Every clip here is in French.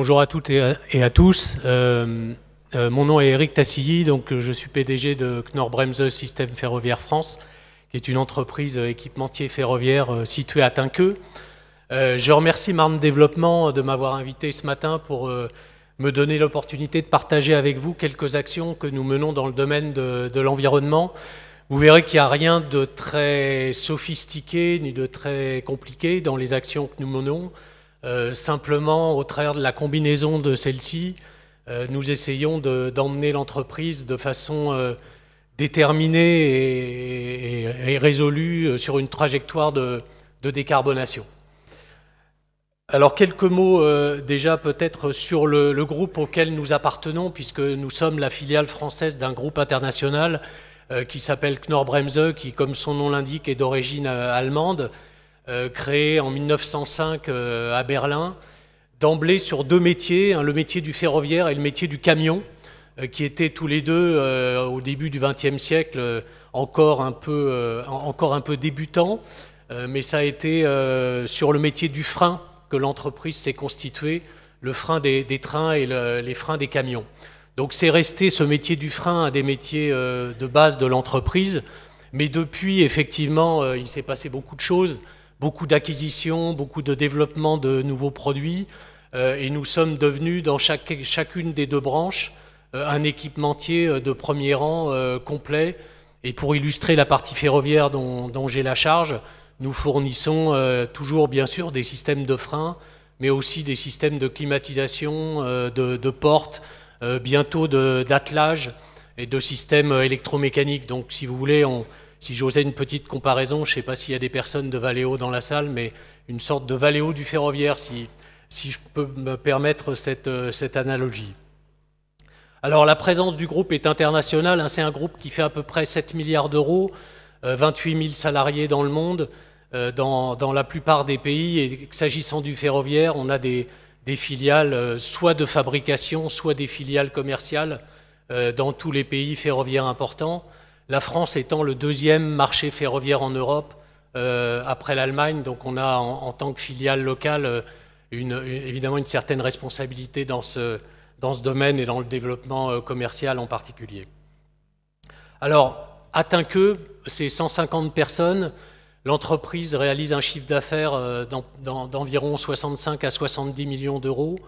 Bonjour à toutes et à tous. Mon nom est Eric Tassilly, donc je suis PDG de Knorr-Bremse Système Ferroviaire France, qui est une entreprise équipementier ferroviaire située à Tinqueux. Je remercie Marne Développement de m'avoir invité ce matin pour me donner l'opportunité de partager avec vous quelques actions que nous menons dans le domaine de l'environnement. Vous verrez qu'il n'y a rien de très sophistiqué ni de très compliqué dans les actions que nous menons. Simplement, au travers de la combinaison de celles-ci, nous essayons d'emmener l'entreprise de façon déterminée et résolue sur une trajectoire de décarbonation. Alors, quelques mots déjà peut-être sur le groupe auquel nous appartenons, puisque nous sommes la filiale française d'un groupe international qui s'appelle Knorr-Bremse, qui, comme son nom l'indique, est d'origine allemande, créé en 1905 à Berlin, d'emblée sur deux métiers, le métier du ferroviaire et le métier du camion, qui étaient tous les deux au début du XXe siècle encore un peu débutants, mais ça a été sur le métier du frein que l'entreprise s'est constituée, le frein des trains et les freins des camions. Donc c'est resté ce métier du frein un des métiers de base de l'entreprise, mais depuis effectivement il s'est passé beaucoup de choses, beaucoup d'acquisitions, beaucoup de développement de nouveaux produits, et nous sommes devenus dans chacune des deux branches un équipementier de premier rang complet. Et pour illustrer la partie ferroviaire dont j'ai la charge, nous fournissons toujours bien sûr des systèmes de frein, mais aussi des systèmes de climatisation, de portes, bientôt d'attelage et de systèmes électromécaniques. Donc si vous voulez, si j'osais une petite comparaison, je ne sais pas s'il y a des personnes de Valeo dans la salle, mais une sorte de Valeo du ferroviaire, si je peux me permettre cette analogie. Alors la présence du groupe est internationale, c'est un groupe qui fait à peu près 7 milliards d'euros, 28 000 salariés dans le monde, dans la plupart des pays, et s'agissant du ferroviaire, on a des filiales soit de fabrication, soit des filiales commerciales dans tous les pays ferroviaires importants. La France étant le deuxième marché ferroviaire en Europe après l'Allemagne, donc on a en tant que filiale locale évidemment une certaine responsabilité dans ce domaine et dans le développement commercial en particulier. Alors, à Tinqueux, c'est 150 personnes. L'entreprise réalise un chiffre d'affaires d'environ 65 à 70 millions d'euros,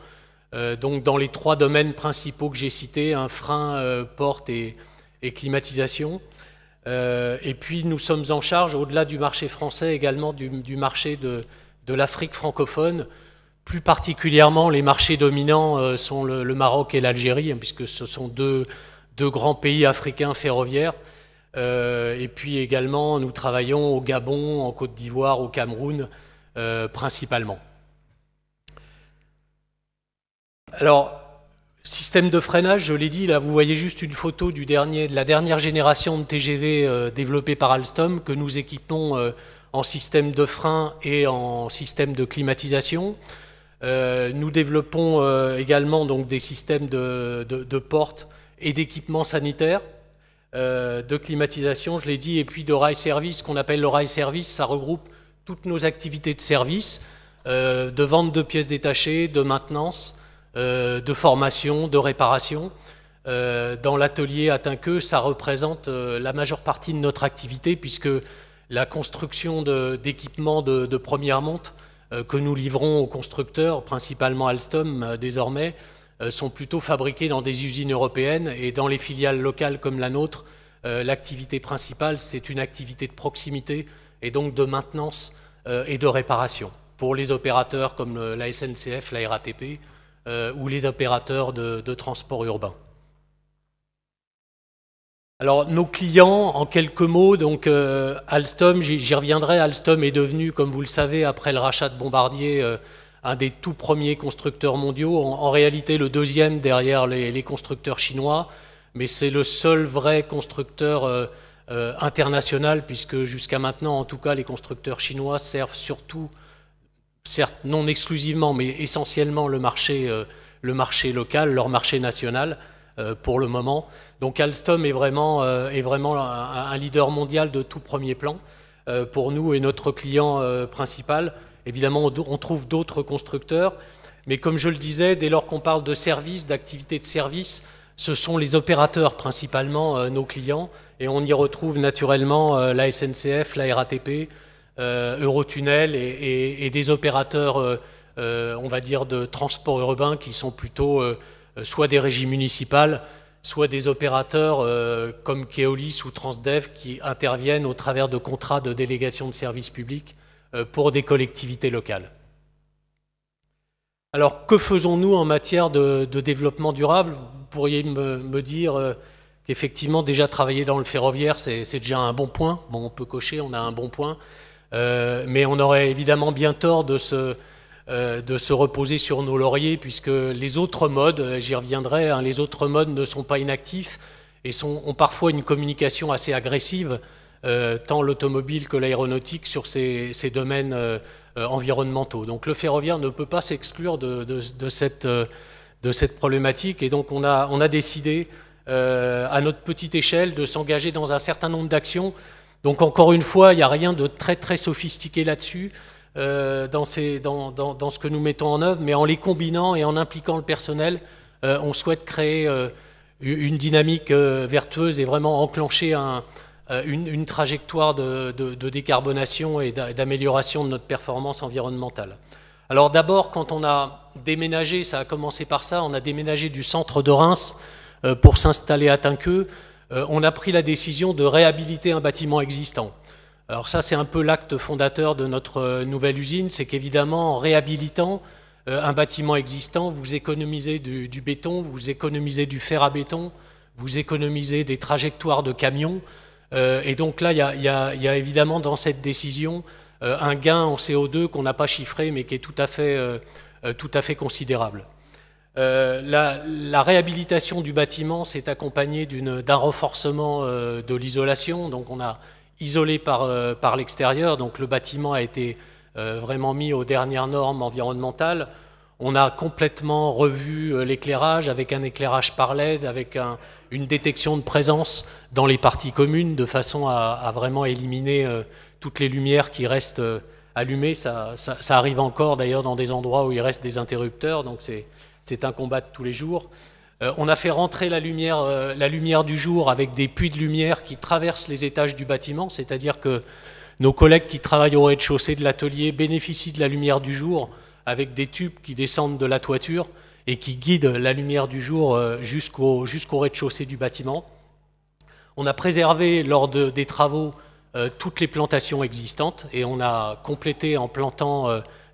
donc dans les trois domaines principaux que j'ai cités, frein, porte et climatisation. Et puis nous sommes en charge, au-delà du marché français, également du marché de l'Afrique francophone. Plus particulièrement, les marchés dominants sont le Maroc et l'Algérie, puisque ce sont deux grands pays africains ferroviaires. Et puis également, nous travaillons au Gabon, en Côte d'Ivoire, au Cameroun, principalement. Alors, système de freinage, je l'ai dit, là vous voyez juste une photo de la dernière génération de TGV développée par Alstom, que nous équipons en système de frein et en système de climatisation. Nous développons également donc, des systèmes de portes et d'équipements sanitaires, de climatisation, je l'ai dit, et puis de rail service, qu'on appelle le rail service. Ça regroupe toutes nos activités de service, de vente de pièces détachées, de maintenance, de formation, de réparation. Dans l'atelier à Tinqueux, ça représente la majeure partie de notre activité, puisque la construction d'équipements de première monte que nous livrons aux constructeurs, principalement Alstom désormais, sont plutôt fabriqués dans des usines européennes, et dans les filiales locales comme la nôtre, l'activité principale, c'est une activité de proximité et donc de maintenance et de réparation pour les opérateurs comme la SNCF, la RATP ou les opérateurs de transport urbain. Alors, nos clients, en quelques mots, donc Alstom, j'y reviendrai, Alstom est devenu, comme vous le savez, après le rachat de Bombardier, un des tout premiers constructeurs mondiaux, en réalité le deuxième derrière les constructeurs chinois, mais c'est le seul vrai constructeur international, puisque jusqu'à maintenant, en tout cas, les constructeurs chinois servent surtout, certes non exclusivement, mais essentiellement le marché local, leur marché national, pour le moment. Donc Alstom est vraiment un leader mondial de tout premier plan pour nous et notre client principal. Évidemment, on trouve d'autres constructeurs, Mais comme je le disais, dès lors qu'on parle de services, d'activités de services, ce sont les opérateurs principalement nos clients, et on y retrouve naturellement la SNCF, la RATP, Eurotunnel et des opérateurs, on va dire, de transport urbain qui sont plutôt soit des régies municipales, soit des opérateurs comme Keolis ou Transdev qui interviennent au travers de contrats de délégation de services publics pour des collectivités locales. Alors, que faisons-nous en matière de développement durable? Vous pourriez me dire qu'effectivement, déjà travailler dans le ferroviaire, c'est déjà un bon point. Bon, on peut cocher, on a un bon point. Mais on aurait évidemment bien tort de se reposer sur nos lauriers, puisque les autres modes, j'y reviendrai, hein, les autres modes ne sont pas inactifs et ont parfois une communication assez agressive, tant l'automobile que l'aéronautique, sur ces domaines environnementaux. Donc le ferroviaire ne peut pas s'exclure de cette problématique, et donc on a décidé à notre petite échelle de s'engager dans un certain nombre d'actions. Donc encore une fois, il n'y a rien de très très sophistiqué là-dessus dans ce que nous mettons en œuvre, mais en les combinant et en impliquant le personnel, on souhaite créer une dynamique vertueuse et vraiment enclencher une trajectoire de décarbonation et d'amélioration de notre performance environnementale. Alors d'abord, quand on a déménagé, ça a commencé par ça, on a déménagé du centre de Reims pour s'installer à Tinqueux, on a pris la décision de réhabiliter un bâtiment existant. Alors ça, c'est un peu l'acte fondateur de notre nouvelle usine, c'est qu'évidemment, en réhabilitant un bâtiment existant, vous économisez du béton, vous économisez du fer à béton, vous économisez des trajectoires de camions, et donc là, il y a évidemment dans cette décision un gain en CO2 qu'on n'a pas chiffré, mais qui est tout à fait considérable. La réhabilitation du bâtiment s'est accompagnée d'un renforcement de l'isolation, donc on a isolé par l'extérieur, donc le bâtiment a été vraiment mis aux dernières normes environnementales. On a complètement revu l'éclairage avec un éclairage par LED, avec une détection de présence dans les parties communes, de façon à vraiment éliminer toutes les lumières qui restent allumées. Ça arrive encore d'ailleurs dans des endroits où il reste des interrupteurs, donc c'est un combat de tous les jours. On a fait rentrer la lumière du jour avec des puits de lumière qui traversent les étages du bâtiment, c'est-à-dire que nos collègues qui travaillent au rez-de-chaussée de l'atelier bénéficient de la lumière du jour avec des tubes qui descendent de la toiture et qui guident la lumière du jour jusqu'au rez-de-chaussée du bâtiment. On a préservé lors des travaux toutes les plantations existantes et on a complété en plantant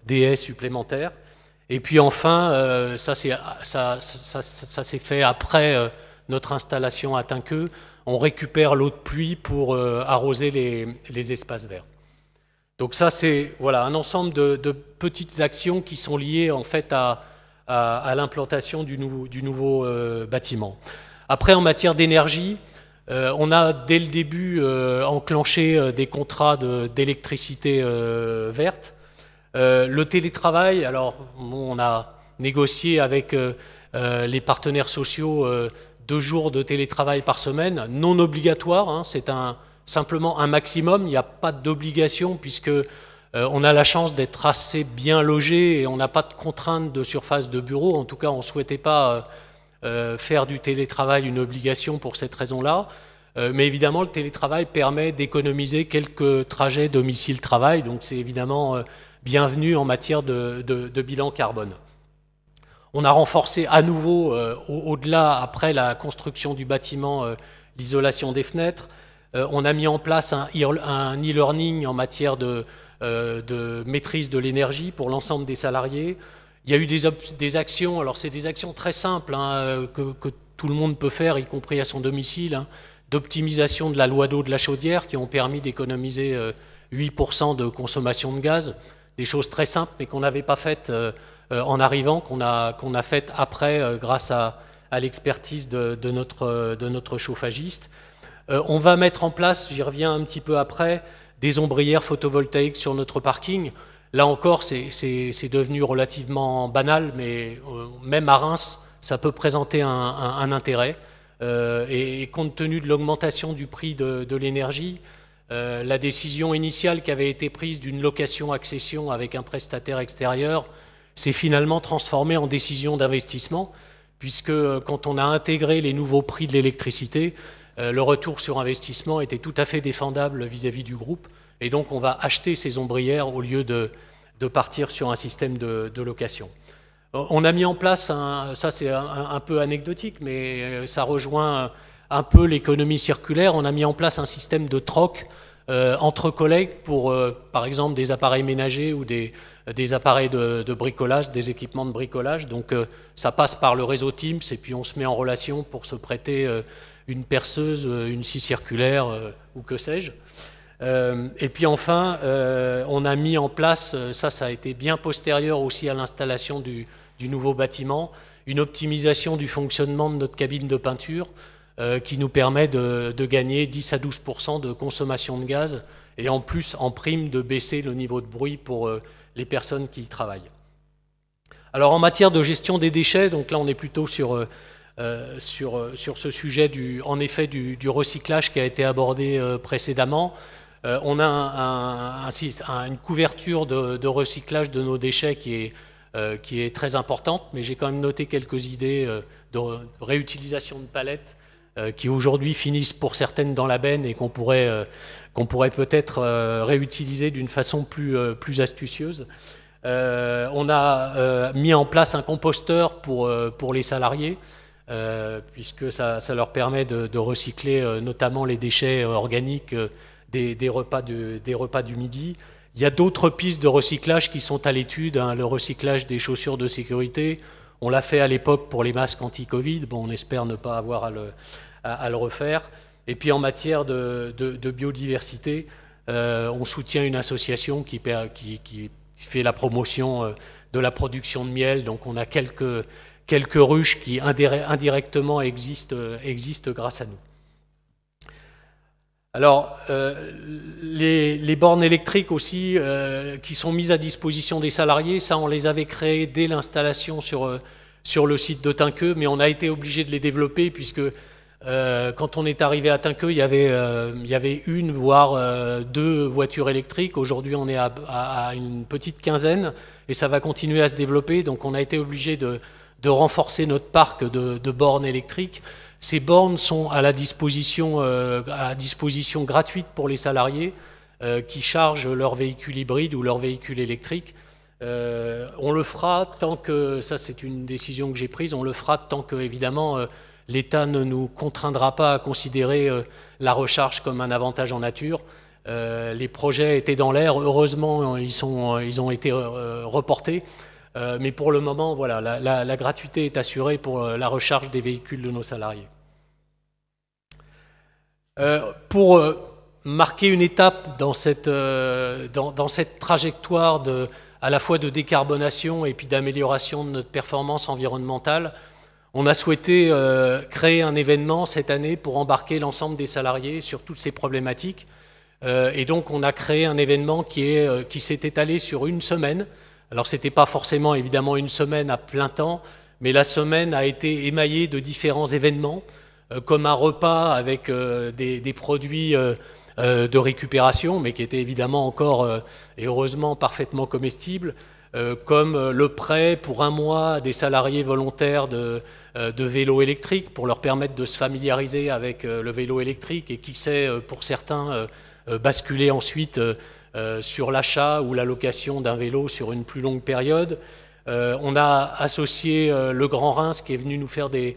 des haies supplémentaires. Et puis enfin, ça s'est fait après notre installation à Tinqueux, on récupère l'eau de pluie pour arroser les espaces verts. Donc ça, c'est voilà, un ensemble de petites actions qui sont liées en fait à l'implantation du nouveau bâtiment. Après, en matière d'énergie, on a dès le début enclenché des contrats d'électricité verte. Le télétravail, alors on a négocié avec les partenaires sociaux 2 jours de télétravail par semaine, non obligatoire, hein, c'est simplement un maximum, il n'y a pas d'obligation puisque on a la chance d'être assez bien logé et on n'a pas de contrainte de surface de bureau. En tout cas, on ne souhaitait pas faire du télétravail une obligation pour cette raison-là. Mais évidemment, le télétravail permet d'économiser quelques trajets domicile-travail, donc c'est évidemment bienvenu en matière de bilan carbone. On a renforcé à nouveau, au-delà, après la construction du bâtiment, l'isolation des fenêtres. On a mis en place un e-learning en matière de maîtrise de l'énergie pour l'ensemble des salariés. Il y a eu des actions, alors c'est des actions très simples hein, que tout le monde peut faire, y compris à son domicile, hein, d'optimisation de la loi d'eau de la chaudière qui ont permis d'économiser 8% de consommation de gaz. Des choses très simples mais qu'on n'avait pas faites en arrivant, qu'on a faites après grâce à l'expertise de notre chauffagiste. On va mettre en place, j'y reviens un petit peu après, des ombrières photovoltaïques sur notre parking. Là encore, c'est devenu relativement banal, mais même à Reims, ça peut présenter un intérêt. Et compte tenu de l'augmentation du prix de l'énergie, la décision initiale qui avait été prise d'une location-accession avec un prestataire extérieur s'est finalement transformé en décision d'investissement, puisque quand on a intégré les nouveaux prix de l'électricité, le retour sur investissement était tout à fait défendable vis-à-vis du groupe, et donc on va acheter ces ombrières au lieu de partir sur un système de location. On a mis en place, ça c'est un peu anecdotique, mais ça rejoint un peu l'économie circulaire, on a mis en place un système de troc entre collègues pour, par exemple, des appareils ménagers ou des appareils de bricolage, des équipements de bricolage. Donc ça passe par le réseau Teams et puis on se met en relation pour se prêter une perceuse, une scie circulaire ou que sais-je. Et puis enfin, on a mis en place, ça a été bien postérieur aussi à l'installation du nouveau bâtiment, une optimisation du fonctionnement de notre cabine de peinture qui nous permet de gagner 10 à 12% de consommation de gaz et en plus, en prime, de baisser le niveau de bruit pour les personnes qui y travaillent. Alors en matière de gestion des déchets, donc là on est plutôt sur ce sujet en effet du recyclage qui a été abordé précédemment. On a une couverture de recyclage de nos déchets qui est très importante, mais j'ai quand même noté quelques idées de réutilisation de palettes qui aujourd'hui finissent pour certaines dans la benne et qu'on pourrait peut-être réutiliser d'une façon plus astucieuse. On a mis en place un composteur pour les salariés, puisque ça leur permet de recycler notamment les déchets organiques des repas du midi. Il y a d'autres pistes de recyclage qui sont à l'étude, hein, le recyclage des chaussures de sécurité. On l'a fait à l'époque pour les masques anti-Covid. Bon, on espère ne pas avoir à le refaire. Et puis en matière de biodiversité, on soutient une association qui fait la promotion de la production de miel. Donc on a quelques ruches qui indirectement existent grâce à nous. Alors, les bornes électriques aussi qui sont mises à disposition des salariés, ça on les avait créées dès l'installation sur le site de Tinqueux, mais on a été obligé de les développer puisque quand on est arrivé à Tinqueux, il y avait une voire deux voitures électriques. Aujourd'hui, on est à une petite quinzaine et ça va continuer à se développer. Donc, on a été obligé de renforcer notre parc de bornes électriques. Ces bornes sont à disposition gratuite pour les salariés qui chargent leur véhicule hybride ou leur véhicule électrique. On le fera tant que, ça c'est une décision que j'ai prise, on le fera tant que évidemment l'État ne nous contraindra pas à considérer la recharge comme un avantage en nature. Les projets étaient dans l'air, heureusement ils ont été reportés. Mais pour le moment, voilà, la gratuité est assurée pour la recharge des véhicules de nos salariés. Pour marquer une étape dans cette trajectoire à la fois de décarbonation et puis d'amélioration de notre performance environnementale, on a souhaité créer un événement cette année pour embarquer l'ensemble des salariés sur toutes ces problématiques. Et donc on a créé un événement qui s'est étalé sur une semaine. Alors, ce n'était pas forcément, évidemment, une semaine à plein temps, mais la semaine a été émaillée de différents événements, comme un repas avec des produits de récupération, mais qui étaient évidemment encore, et heureusement, parfaitement comestibles, comme le prêt pour un mois à des salariés volontaires de vélo électrique, pour leur permettre de se familiariser avec le vélo électrique, et qui sait, pour certains, basculer ensuite sur l'achat ou la location d'un vélo sur une plus longue période. On a associé le Grand Reims qui est venu nous faire des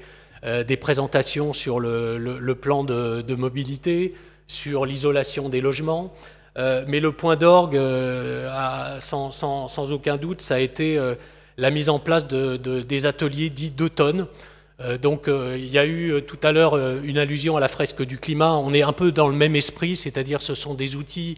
présentations sur le plan de mobilité, sur l'isolation des logements. Mais le point d'orgue, sans aucun doute, ça a été la mise en place des ateliers dits d'automne. Donc il y a eu tout à l'heure une allusion à la fresque du climat. On est un peu dans le même esprit, c'est-à-dire ce sont des outils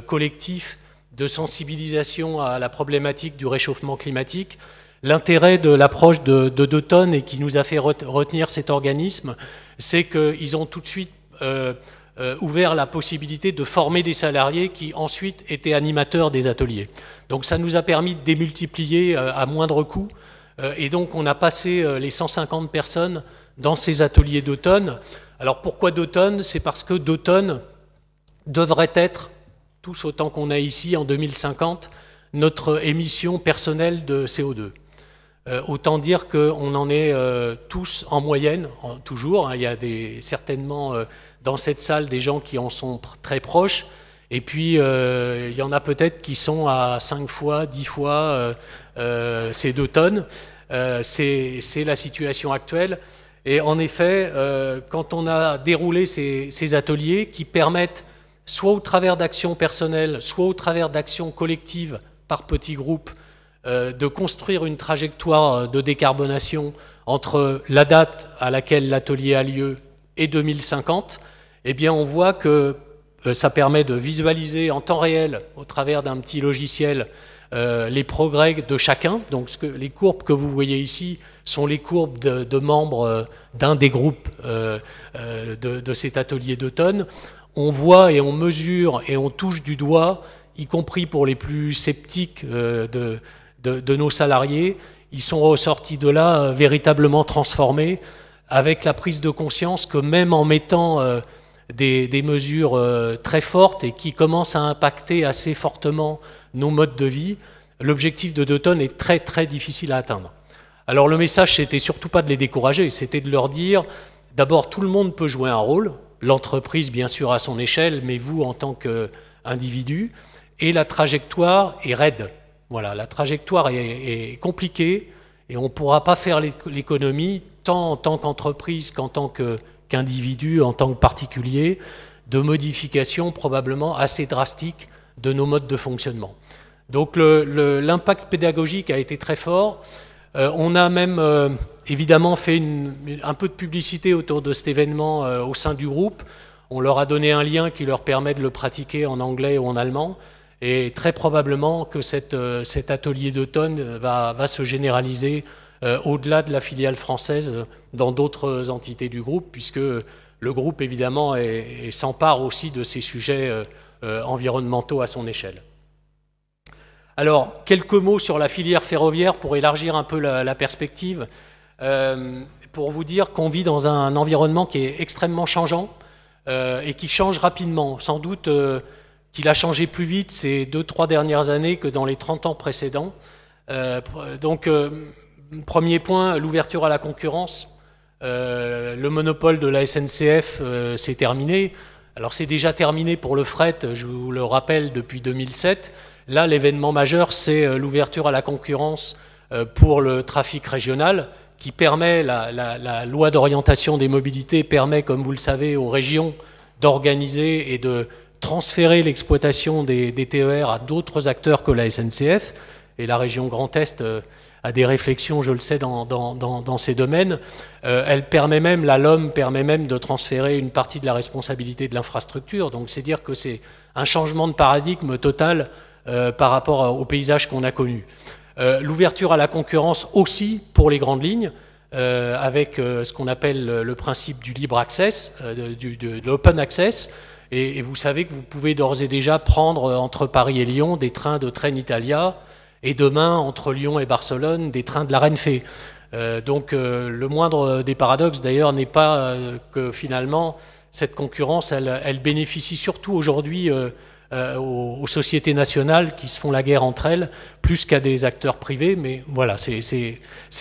collectif de sensibilisation à la problématique du réchauffement climatique. L'intérêt de l'approche de 2 tonnes et qui nous a fait retenir cet organisme, c'est qu'ils ont tout de suite ouvert la possibilité de former des salariés qui ensuite étaient animateurs des ateliers. Donc ça nous a permis de démultiplier à moindre coût et donc on a passé les 150 personnes dans ces ateliers d'automne. Alors pourquoi d'automne? C'est parce que d'automne devrait être tous autant qu'on a ici en 2050, notre émission personnelle de CO2. Autant dire qu'on en est tous en moyenne, toujours. Hein, il y a certainement dans cette salle des gens qui en sont très proches, et puis il y en a peut-être qui sont à 5 fois, 10 fois ces 2 tonnes. C'est la situation actuelle. Et en effet, quand on a déroulé ces ateliers qui permettent, soit au travers d'actions personnelles, soit au travers d'actions collectives par petits groupes, de construire une trajectoire de décarbonation entre la date à laquelle l'atelier a lieu et 2050, eh bien on voit que ça permet de visualiser en temps réel, au travers d'un petit logiciel, les progrès de chacun. Donc les courbes que vous voyez ici sont les courbes de membres d'un des groupes de cet atelier d'automne. On voit et on mesure et on touche du doigt, y compris pour les plus sceptiques de nos salariés, ils sont ressortis de là véritablement transformés, avec la prise de conscience que même en mettant des mesures très fortes et qui commencent à impacter assez fortement nos modes de vie, l'objectif de 2 tonnes est très très difficile à atteindre. Alors le message, c'était surtout pas de les décourager, c'était de leur dire, d'abord tout le monde peut jouer un rôle, l'entreprise bien sûr à son échelle, mais vous en tant qu'individu, et la trajectoire est raide. Voilà, la trajectoire est compliquée et on ne pourra pas faire l'économie, tant en tant qu'entreprise qu'en tant qu'individu, en tant que particulier, de modifications probablement assez drastiques de nos modes de fonctionnement. Donc l'impact pédagogique a été très fort. On a même évidemment fait un peu de publicité autour de cet événement au sein du groupe. On leur a donné un lien qui leur permet de le pratiquer en anglais ou en allemand. Et très probablement que cet atelier d'automne va se généraliser au-delà de la filiale française dans d'autres entités du groupe, puisque le groupe, évidemment, s'empare aussi de ces sujets environnementaux à son échelle. Alors, quelques mots sur la filière ferroviaire pour élargir un peu la perspective, pour vous dire qu'on vit dans un environnement qui est extrêmement changeant et qui change rapidement. Sans doute qu'il a changé plus vite ces 2-3 dernières années que dans les 30 ans précédents. Premier point, l'ouverture à la concurrence. Le monopole de la SNCF s'est terminé. Alors c'est déjà terminé pour le fret, je vous le rappelle, depuis 2007. Là, l'événement majeur, c'est l'ouverture à la concurrence pour le trafic régional, qui permet, la loi d'orientation des mobilités permet, comme vous le savez, aux régions d'organiser et de transférer l'exploitation des TER à d'autres acteurs que la SNCF, et la région Grand Est a des réflexions, je le sais, dans ces domaines. Elle permet même, la LOM permet même de transférer une partie de la responsabilité de l'infrastructure, donc c'est dire que c'est un changement de paradigme total par rapport au paysage qu'on a connu. L'ouverture à la concurrence aussi pour les grandes lignes, avec ce qu'on appelle le principe du libre access, de l'open access. Et vous savez que vous pouvez d'ores et déjà prendre entre Paris et Lyon des trains de Trenitalia, et demain, entre Lyon et Barcelone, des trains de la Renfe. Donc le moindre des paradoxes, d'ailleurs, n'est pas que finalement, cette concurrence, elle bénéficie surtout aujourd'hui aux sociétés nationales qui se font la guerre entre elles, plus qu'à des acteurs privés. Mais voilà, c'est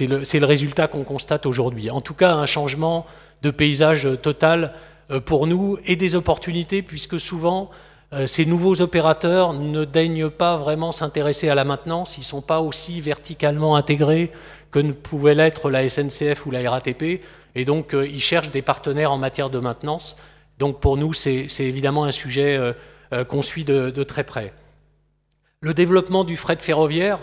le résultat qu'on constate aujourd'hui. En tout cas, un changement de paysage total pour nous, et des opportunités, puisque souvent ces nouveaux opérateurs ne daignent pas vraiment s'intéresser à la maintenance, ils ne sont pas aussi verticalement intégrés que ne pouvait l'être la SNCF ou la RATP, et donc ils cherchent des partenaires en matière de maintenance. Donc pour nous, c'est évidemment un sujet qu'on suit de très près. Le développement du fret ferroviaire,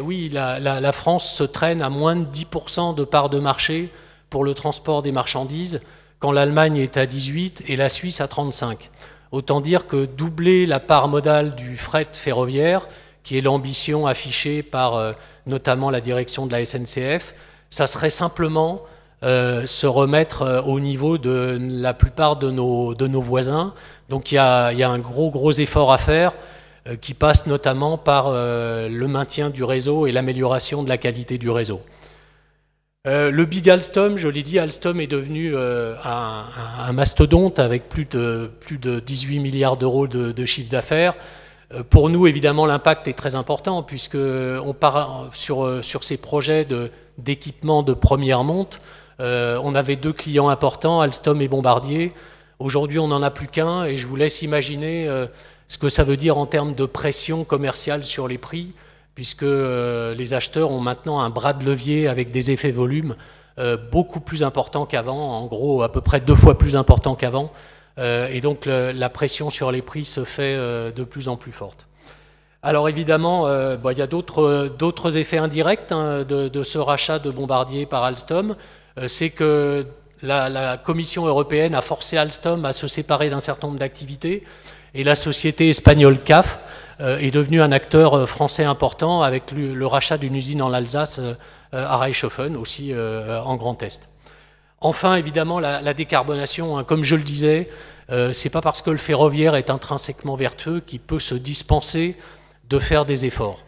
oui, la France se traîne à moins de 10% de part de marché pour le transport des marchandises, quand l'Allemagne est à 18 et la Suisse à 35. Autant dire que doubler la part modale du fret ferroviaire, qui est l'ambition affichée par notamment la direction de la SNCF, ça serait simplement se remettre au niveau de la plupart de nos voisins. Donc il y a un gros effort à faire qui passe notamment par le maintien du réseau et l'amélioration de la qualité du réseau. Le Big Alstom, je l'ai dit, Alstom est devenu un mastodonte avec plus de 18 milliards d'euros de chiffre d'affaires. Pour nous, évidemment, l'impact est très important puisqu'on part sur ces projets d'équipement de première monte. On avait 2 clients importants, Alstom et Bombardier. Aujourd'hui, on n'en a plus qu'un et je vous laisse imaginer ce que ça veut dire en termes de pression commerciale sur les prix, puisque les acheteurs ont maintenant un bras de levier avec des effets volume beaucoup plus importants qu'avant, en gros à peu près 2 fois plus importants qu'avant. Et donc la pression sur les prix se fait de plus en plus forte. Alors évidemment, il y a d'autres effets indirects de ce rachat de Bombardier par Alstom. C'est que la Commission européenne a forcé Alstom à se séparer d'un certain nombre d'activités et la société espagnole CAF est devenue un acteur français important avec le rachat d'une usine en Alsace à Reichshofen, aussi en Grand Est. Enfin, évidemment, la décarbonation, comme je le disais, c'est pas parce que le ferroviaire est intrinsèquement vertueux qu'il peut se dispenser de faire des efforts.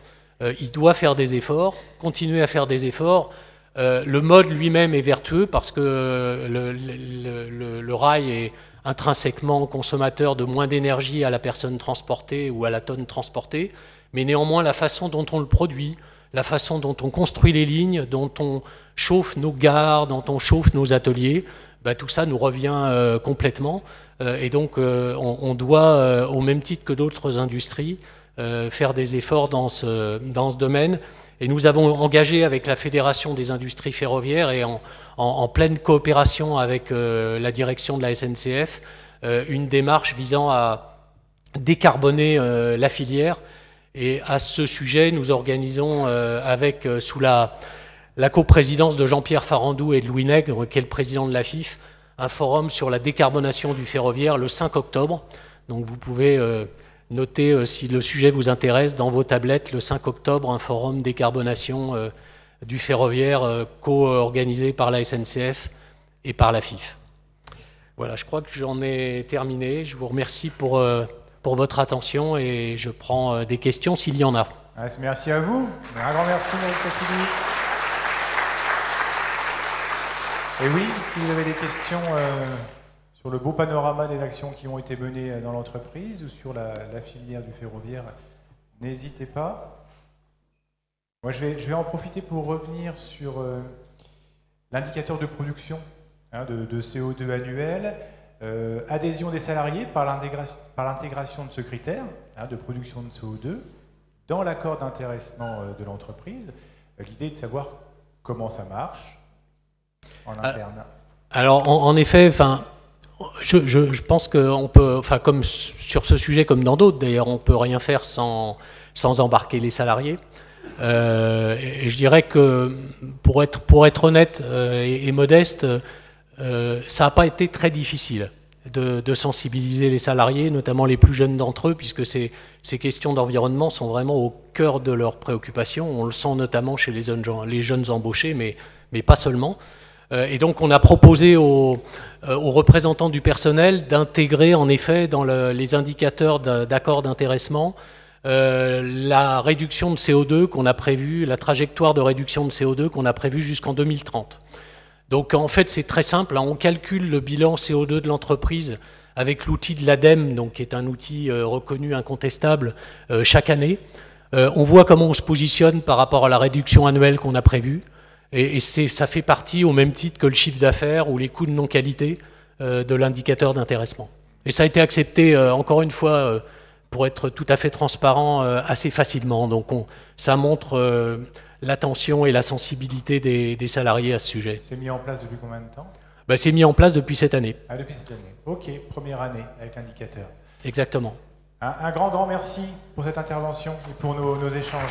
Il doit faire des efforts, continuer à faire des efforts. Le mode lui-même est vertueux parce que le rail est intrinsèquement consommateur de moins d'énergie à la personne transportée ou à la tonne transportée, mais néanmoins la façon dont on le produit, la façon dont on construit les lignes, dont on chauffe nos gares, dont on chauffe nos ateliers, tout ça nous revient complètement. Et donc on doit, au même titre que d'autres industries, faire des efforts dans ce domaine. Et nous avons engagé avec la Fédération des industries ferroviaires et en pleine coopération avec la direction de la SNCF, une démarche visant à décarboner la filière. Et à ce sujet, nous organisons sous la coprésidence de Jean-Pierre Farandou et de Louis Nègre, qui est le président de la FIF, un forum sur la décarbonation du ferroviaire le 5 octobre. Donc vous pouvez noter, si le sujet vous intéresse, dans vos tablettes, le 5 octobre, un forum décarbonation du ferroviaire co-organisé par la SNCF et par la FIF. Voilà, je crois que j'en ai terminé. Je vous remercie pour votre attention et je prends des questions s'il y en a. Merci à vous. Un grand merci, Marie Cassidy. Et oui, si vous avez des questions sur le beau panorama des actions qui ont été menées dans l'entreprise ou sur la filière du ferroviaire, n'hésitez pas. Moi, je vais en profiter pour revenir sur l'indicateur de production de CO2 annuel, adhésion des salariés par l'intégration de ce critère de production de CO2 dans l'accord d'intéressement de l'entreprise. L'idée est de savoir comment ça marche en interne. Alors, en effet, je pense qu'on peut, comme sur ce sujet comme dans d'autres, d'ailleurs, on ne peut rien faire sans embarquer les salariés. Et je dirais que, pour être honnête et modeste, ça n'a pas été très difficile de sensibiliser les salariés, notamment les plus jeunes d'entre eux, puisque ces questions d'environnement sont vraiment au cœur de leurs préoccupations. On le sent notamment chez les jeunes embauchés, mais pas seulement. Et donc on a proposé aux représentants du personnel d'intégrer en effet dans les indicateurs d'accord d'intéressement la réduction de CO2 qu'on a prévue, la trajectoire de réduction de CO2 qu'on a prévue jusqu'en 2030. Donc en fait c'est très simple, on calcule le bilan CO2 de l'entreprise avec l'outil de l'ADEME, donc qui est un outil reconnu incontestable chaque année. On voit comment on se positionne par rapport à la réduction annuelle qu'on a prévue. Et ça fait partie, au même titre que le chiffre d'affaires ou les coûts de non-qualité, de l'indicateur d'intéressement. Et ça a été accepté, encore une fois, pour être tout à fait transparent, assez facilement. Donc ça montre l'attention et la sensibilité des salariés à ce sujet. C'est mis en place depuis combien de temps ? C'est mis en place depuis cette année. Ah, depuis cette année. Ok, première année avec l'indicateur. Exactement. Un grand merci pour cette intervention et pour nos échanges.